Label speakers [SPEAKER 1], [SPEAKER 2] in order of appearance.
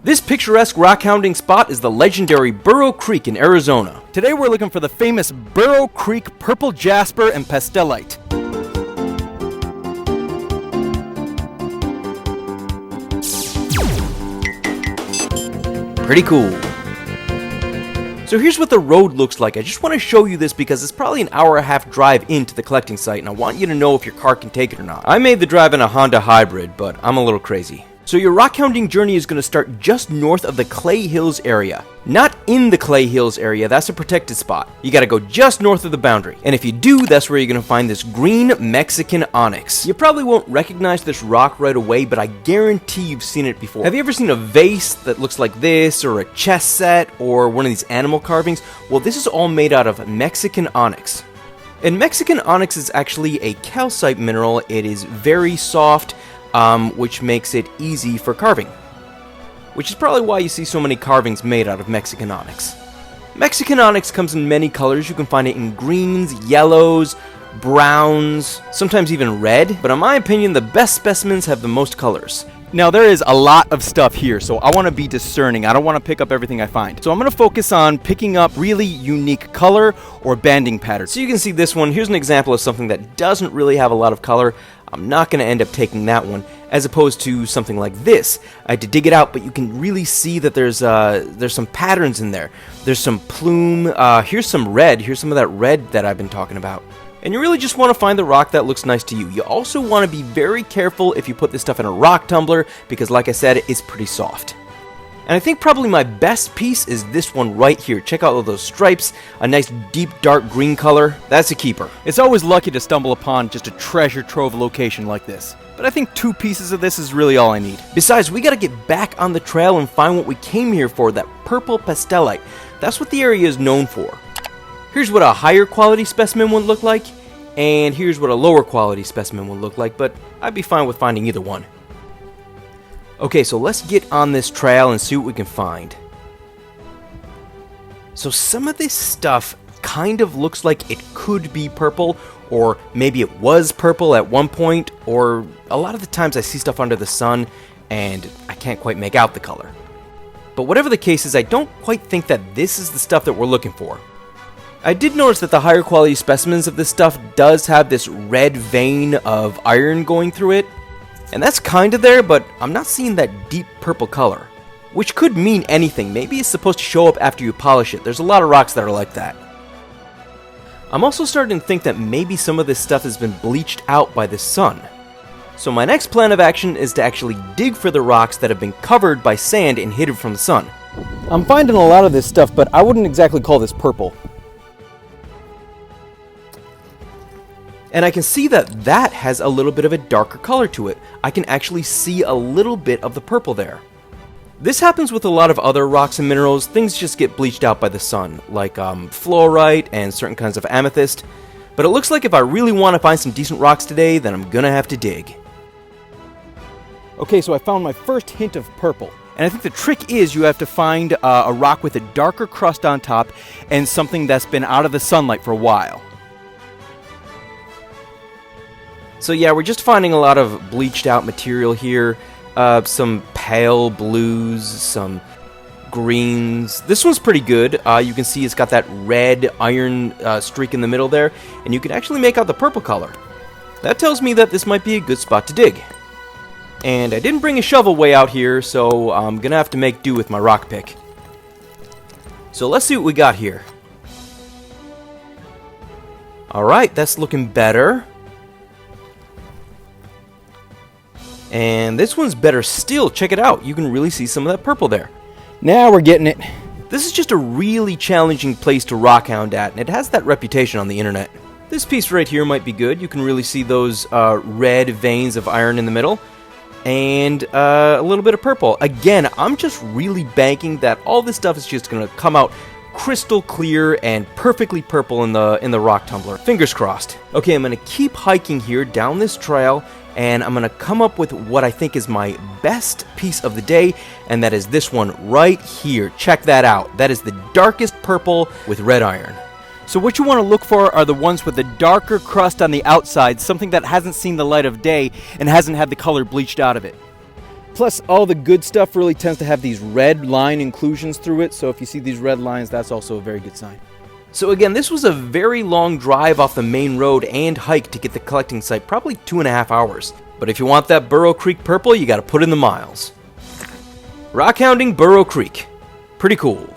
[SPEAKER 1] This picturesque rockhounding spot is the legendary Burro Creek in Arizona. Today we're looking for the famous Burro Creek Purple Jasper and Pastelite. Pretty cool. So here's what the road looks like. I just want to show you this because it's probably an hour and a half drive into the collecting site, and I want you to know if your car can take it or not. I made the drive in a Honda Hybrid, but I'm a little crazy. So your rockhounding journey is going to start just north of the Clay Hills area. Not in the Clay Hills area, that's a protected spot. You gotta go just north of the boundary. And if you do, that's where you're going to find this green Mexican onyx. You probably won't recognize this rock right away, but I guarantee you've seen it before. Have you ever seen a vase that looks like this, or a chess set, or one of these animal carvings? Well, this is all made out of Mexican onyx. And Mexican onyx is actually a calcite mineral. It is very soft, which makes it easy for carving. Which is probably why you see so many carvings made out of Mexican onyx. Mexican onyx comes in many colors. You can find it in greens, yellows, browns, sometimes even red. But in my opinion, the best specimens have the most colors. Now there is a lot of stuff here, so I want to be discerning. I don't want to pick up everything I find. So I'm going to focus on picking up really unique color or banding patterns. So you can see this one. Here's an example of something that doesn't really have a lot of color. I'm not going to end up taking that one, as opposed to something like this. I had to dig it out, but you can really see that there's some patterns in there. There's some plume. Here's some red. Here's some of that red that I've been talking about. And you really just want to find the rock that looks nice to you. You also want to be very careful if you put this stuff in a rock tumbler, because like I said, it's pretty soft. And I think probably my best piece is this one right here. Check out all those stripes, a nice deep dark green color. That's a keeper. It's always lucky to stumble upon just a treasure trove location like this. But I think 2 pieces of this is really all I need. Besides, we gotta get back on the trail and find what we came here for, that Purple Pastelite. That's what the area is known for. Here's what a higher quality specimen would look like, and here's what a lower quality specimen would look like, but I'd be fine with finding either one. Okay, so let's get on this trail and see what we can find. So some of this stuff kind of looks like it could be purple, or maybe it was purple at one point, or a lot of the times I see stuff under the sun and I can't quite make out the color. But whatever the case is, I don't quite think that this is the stuff that we're looking for. I did notice that the higher quality specimens of this stuff does have this red vein of iron going through it. And that's kind of there, but I'm not seeing that deep purple color. Which could mean anything. Maybe it's supposed to show up after you polish it. There's a lot of rocks that are like that. I'm also starting to think that maybe some of this stuff has been bleached out by the sun. So my next plan of action is to actually dig for the rocks that have been covered by sand and hidden from the sun. I'm finding a lot of this stuff, but I wouldn't exactly call this purple. And I can see that that has a little bit of a darker color to it. I can actually see a little bit of the purple there. This happens with a lot of other rocks and minerals. Things just get bleached out by the sun, like fluorite and certain kinds of amethyst. But it looks like if I really want to find some decent rocks today, then I'm gonna have to dig. Okay, so I found my first hint of purple. And I think the trick is you have to find a rock with a darker crust on top and something that's been out of the sunlight for a while. So yeah, we're just finding a lot of bleached out material here. Some pale blues, some greens. This one's pretty good. You can see it's got that red iron streak in the middle there, and you can actually make out the purple color. That tells me that this might be a good spot to dig. And I didn't bring a shovel way out here, so I'm gonna have to make do with my rock pick. So let's see what we got here. Alright, that's looking better. And this one's better still. Check it out. You can really see some of that purple there. Now we're getting it. This is just a really challenging place to rockhound at, and it has that reputation on the internet. This piece right here might be good. You can really see those red veins of iron in the middle, and a little bit of purple. Again, I'm just really banking that all this stuff is just going to come out crystal clear and perfectly purple in the rock tumbler. Fingers crossed. Okay, I'm going to keep hiking here down this trail, and I'm going to come up with what I think is my best piece of the day, and that is this one right here. Check that out. That is the darkest purple with red iron. So what you want to look for are the ones with the darker crust on the outside, something that hasn't seen the light of day and hasn't had the color bleached out of it. Plus, all the good stuff really tends to have these red line inclusions through it, so if you see these red lines, that's also a very good sign. So again, this was a very long drive off the main road and hike to get the collecting site, probably 2.5 hours. But if you want that Burro Creek purple, you gotta put in the miles. Rockhounding Burro Creek. Pretty cool.